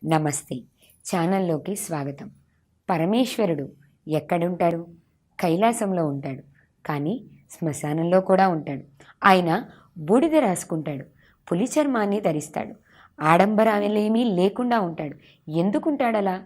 నమస్తే. ఛానల్లోకి స్వాగతం. పరమేశ్వరుడు ఎక్కడుంటాడు? కైలాసంలో ఉంటాడు. కానీ శ్మశానంలో కూడా ఉంటాడు. ఆయన బూడిద రాసుకుంటాడు. పులి చర్మాన్ని ధరిస్తాడు. ఆడంబరాలేమీ లేకుండా ఉంటాడు. ఎందుకుంటాడలా?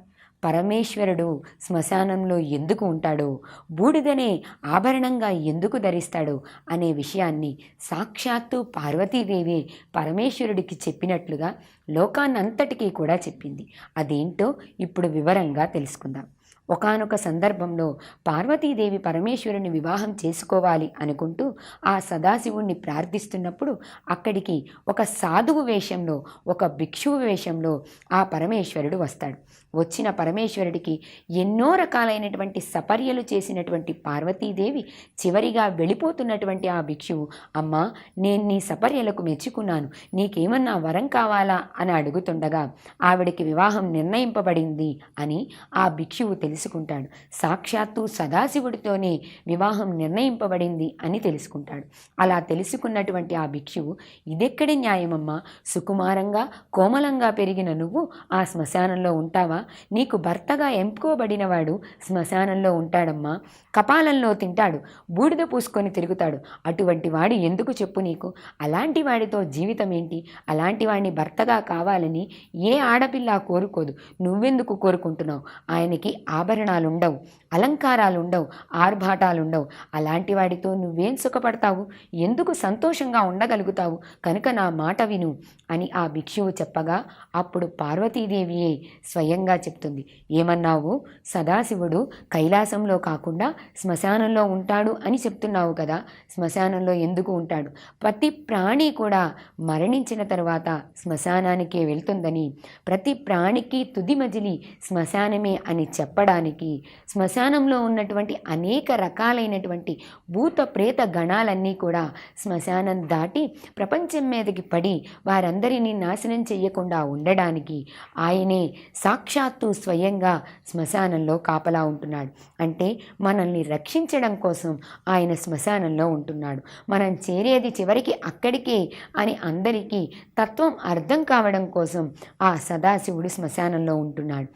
పరమేశ్వరుడు శ్మశానంలో ఎందుకు ఉంటాడో, బూడిదనే ఆభరణంగా ఎందుకు ధరిస్తాడో అనే విషయాన్ని సాక్షాత్తు పార్వతీదేవి పరమేశ్వరుడికి చెప్పినట్లుగా లోకాన్నంతటికీ కూడా చెప్పింది. అదేంటో ఇప్పుడు వివరంగా తెలుసుకుందాం. ఒకానొక సందర్భంలో పార్వతీదేవి పరమేశ్వరుని వివాహం చేసుకోవాలి అనుకుంటూ ఆ సదాశివుణ్ణి ప్రార్థిస్తున్నప్పుడు అక్కడికి ఒక సాధువు వేషంలో, ఒక భిక్షువు వేషంలో ఆ పరమేశ్వరుడు వస్తాడు. వచ్చిన పరమేశ్వరుడికి ఎన్నో రకాలైనటువంటి సపర్యలు చేసినటువంటి పార్వతీదేవి చివరిగా వెళ్ళిపోతున్నటువంటి ఆ భిక్షువు, అమ్మా, నేను నీ సపర్యలకు మెచ్చుకున్నాను, నీకేమన్నా వరం కావాలా అని అడుగుతుండగా ఆవిడికి వివాహం నిర్ణయింపబడింది అని ఆ భిక్షువు తెలుసుకుంటాడు. సాక్షాత్తు సదాశివుడితోనే వివాహం నిర్ణయింపబడింది అని తెలుసుకుంటాడు. అలా తెలుసుకున్నటువంటి ఆ భిక్షువు, ఇదెక్కడి న్యాయమమ్మా, సుకుమారంగా కోమలంగా పెరిగిన నువ్వు ఆ శ్మశానంలో ఉంటావా? నీకు భర్తగా ఎంపుకోబడినవాడు శ్మశానంలో ఉంటాడమ్మా. కపాలంలో తింటాడు, బూడిద పూసుకొని తిరుగుతాడు. అటువంటి వాడు ఎందుకు చెప్పు నీకు? అలాంటి వాడితో జీవితం ఏంటి? అలాంటి వాడిని భర్తగా కావాలని ఏ ఆడపిల్ల కోరుకోదు. నువ్వెందుకు కోరుకుంటున్నావు? ఆయనకి ఆభరణాలుండవు, అలంకారాలుండవు, ఆర్భాటాలుండవు. అలాంటి వాడితో నువ్వేం సుఖపడతావు? ఎందుకు సంతోషంగా ఉండగలుగుతావు? కనుక నా మాట విను అని ఆ భిక్షువు చెప్పగా అప్పుడు పార్వతీదేవియే స్వయంగా చెప్తుంది. ఏమన్నావు? సదాశివుడు కైలాసంలో కాకుండా శ్మశానంలో ఉంటాడు అని చెప్తున్నావు కదా. శ్మశానంలో ఎందుకు ఉంటాడు? ప్రతి ప్రాణి కూడా మరణించిన తర్వాత శ్మశానానికే వెళ్తుందని, ప్రతి ప్రాణికి తుది మజిలి శ్మశానమే అని చెప్పడానికి శ్మశానంలో ఉన్నటువంటి అనేక రకాలైనటువంటి భూత ప్రేత గణాలన్నీ కూడా శ్మశానం దాటి ప్రపంచం మీదకి పడి వారందరినీ నాశనం చెయ్యకుండా ఉండడానికి ఆయనే సాక్షాత్తు స్వయంగా శ్మశానంలో కాపలా ఉంటున్నాడు. అంటే మనల్ని రక్షించడం కోసం ఆయన శ్మశానంలో ఉంటున్నాడు. మనం చేరేది చివరికి అక్కడికే అని అందరికీ తత్వం అర్థం కావడం కోసం ఆ సదాశివుడు శ్మశానంలో ఉంటున్నాడు.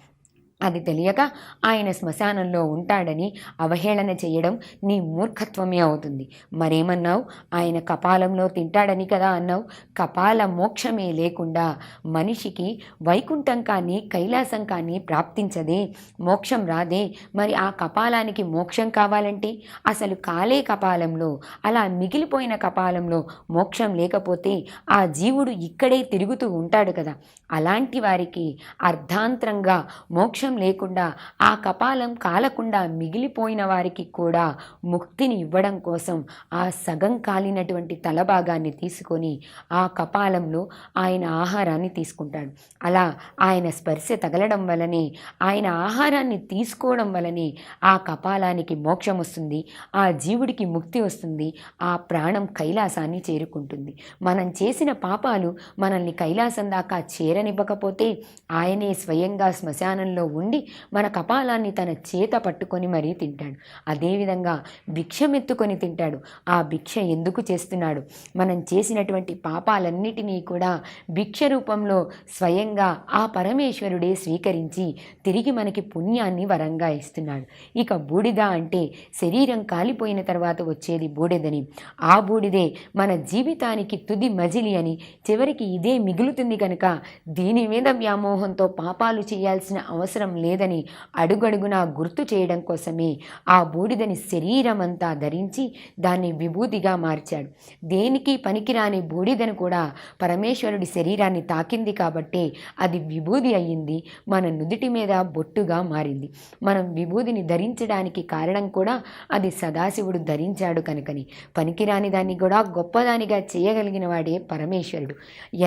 అది తెలియక ఆయన శ్మశానంలో ఉంటాడని అవహేళన చేయడం నీ మూర్ఖత్వమే అవుతుంది. మరేమన్నావు? ఆయన కపాలంలో తింటాడని కదా అన్నావు. కపాల మోక్షమే లేకుండా మనిషికి వైకుంఠం కానీ కైలాసం కానీ ప్రాప్తించదే, మోక్షం రాదే. మరి ఆ కపాలానికి మోక్షం కావాలంటే అసలు కాలే కపాలంలో, అలా మిగిలిపోయిన కపాలంలో మోక్షం లేకపోతే ఆ జీవుడు ఇక్కడే తిరుగుతూ ఉంటాడు కదా. అలాంటి వారికి అర్ధాంతరంగా మోక్షం లేకుండా ఆ కపాలం కాలకుండా మిగిలిపోయిన వారికి కూడా ముక్తిని ఇవ్వడం కోసం ఆ సగం కాలినటువంటి తలభాగాన్ని తీసుకొని ఆ కపాలంలో ఆయన ఆహారాన్ని తీసుకుంటాడు. అలా ఆయన స్పర్శ తగలడం వలనే, ఆయన ఆహారాన్ని తీసుకోవడం వలనే ఆ కపాలానికి మోక్షం వస్తుంది, ఆ జీవుడికి ముక్తి వస్తుంది, ఆ ప్రాణం కైలాసాన్ని చేరుకుంటుంది. మనం చేసిన పాపాలు మనల్ని కైలాసం దాకా చేరనివ్వకపోతే ఆయనే స్వయంగా శ్మశానంలో ఉండి మన కపాలాన్ని తన చేత పట్టుకొని మరీ తింటాడు. అదేవిధంగా భిక్షమెత్తుకొని తింటాడు. ఆ భిక్ష ఎందుకు చేస్తున్నాడు? మనం చేసినటువంటి పాపాలన్నిటినీ కూడా భిక్ష రూపంలో స్వయంగా ఆ పరమేశ్వరుడే స్వీకరించి తిరిగి మనకి పుణ్యాన్ని వరంగా ఇస్తున్నాడు. ఇక బూడిద అంటే శరీరం కాలిపోయిన తర్వాత వచ్చేది బూడిదని, ఆ బూడిదే మన జీవితానికి తుది మజిలి అని, చివరికి ఇదే మిగులుతుంది కనుక దీని మీద వ్యామోహంతో పాపాలు చేయాల్సిన అవసరం లేదని అడుగడుగునా గుర్తు చేయడం కోసమే ఆ బూడిదని శరీరమంతా ధరించి దాన్ని విభూతిగా మార్చాడు. దేనికి పనికిరాని బూడిదను కూడా పరమేశ్వరుడి శరీరాన్ని తాకింది కాబట్టే అది విభూది అయ్యింది, మన నుదుటి మీద బొట్టుగా మారింది. మనం విభూదిని ధరించడానికి కారణం కూడా అది సదాశివుడు ధరించాడు కనుకని. పనికిరాని దాన్ని కూడా గొప్పదానిగా చేయగలిగిన వాడే పరమేశ్వరుడు.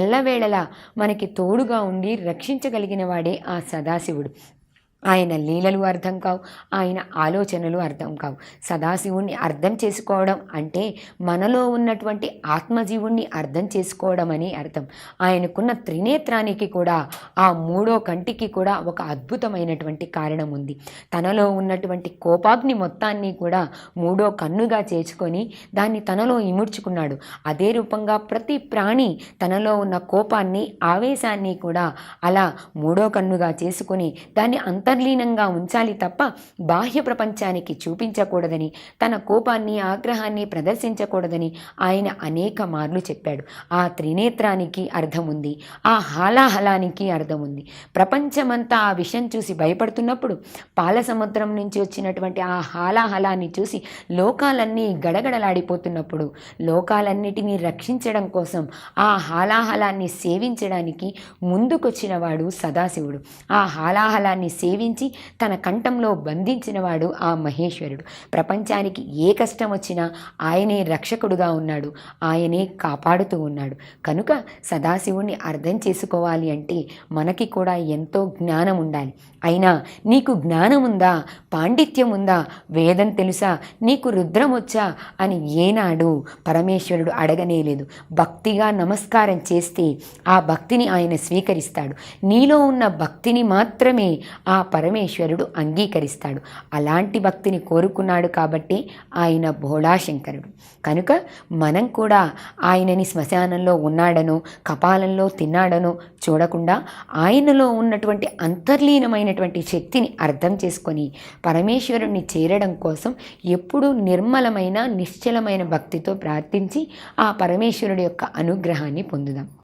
ఎల్లవేళలా మనకి తోడుగా ఉండి రక్షించగలిగిన వాడే ఆ సదాశివుడు. ఆయన లీలలు అర్థం కావు, ఆయన ఆలోచనలు అర్థం కావు. సదాశివుణ్ణి అర్థం చేసుకోవడం అంటే మనలో ఉన్నటువంటి ఆత్మజీవుణ్ణి అర్థం చేసుకోవడం అని అర్థం. ఆయనకున్న త్రినేత్రానికి కూడా, ఆ మూడో కంటికి కూడా ఒక అద్భుతమైనటువంటి కారణం ఉంది. తనలో ఉన్నటువంటి కోపాగ్ని మొత్తాన్ని కూడా మూడో కన్నుగా చేసుకొని దాన్ని తనలో ఇముడ్చుకున్నాడు. అదే రూపంగా ప్రతి ప్రాణి తనలో ఉన్న కోపాన్ని, ఆవేశాన్ని కూడా అలా మూడో కన్నుగా చేసుకొని దాన్ని అంతర్లీనంగా ఉంచాలి తప్ప బాహ్య ప్రపంచానికి చూపించకూడదని, తన కోపాన్ని, ఆగ్రహాన్ని ప్రదర్శించకూడదని ఆయన అనేక మార్లు చెప్పాడు. ఆ త్రినేత్రానికి అర్థం ఉంది, ఆ హాలాహలానికి అర్థం ఉంది. ప్రపంచమంతా ఆ విషయం చూసి భయపడుతున్నప్పుడు పాల సముద్రం నుంచి వచ్చినటువంటి ఆ హాలాహలాన్ని చూసి లోకాలన్నీ గడగడలాడిపోతున్నప్పుడు లోకాలన్నిటినీ రక్షించడం కోసం ఆ హాలాహలాన్ని సేవించడానికి ముందుకొచ్చినవాడు సదాశివుడు. ఆ హాలాహలాన్ని సేవించి తన కంఠంలో బంధించినవాడు ఆ మహేశ్వరుడు. ప్రపంచానికి ఏ కష్టం వచ్చినా ఆయనే రక్షకుడుగా ఉన్నాడు, ఆయనే కాపాడుతూ ఉన్నాడు. కనుక సదాశివుణ్ణి అర్థం చేసుకోవాలి అంటే మనకి కూడా ఎంతో జ్ఞానం ఉండాలి. అయినా నీకు జ్ఞానం ఉందా, పాండిత్యం ఉందా, వేదం తెలుసా, నీకు రుద్రం వచ్చా అని ఏనాడు పరమేశ్వరుడు అడగనేలేదు. భక్తిగా నమస్కారం చేస్తే ఆ భక్తిని ఆయన స్వీకరిస్తాడు. నీలో ఉన్న భక్తిని మాత్రమే ఆ పరమేశ్వరుడు అంగీకరిస్తాడు. అలాంటి భక్తిని కోరుకున్నాడు కాబట్టి ఆయన భోళాశంకరుడు. కనుక మనం కూడా ఆయనని శ్మశానంలో ఉన్నాడనో, కపాలంలో తిన్నాడనో చూడకుండా ఆయనలో ఉన్నటువంటి అంతర్లీనమైనటువంటి శక్తిని అర్థం చేసుకొని పరమేశ్వరుణ్ణి చేరడం కోసం ఎప్పుడూ నిర్మలమైన, నిశ్చలమైన భక్తితో ప్రార్థించి ఆ పరమేశ్వరుడి యొక్క అనుగ్రహాన్ని పొందుదాం.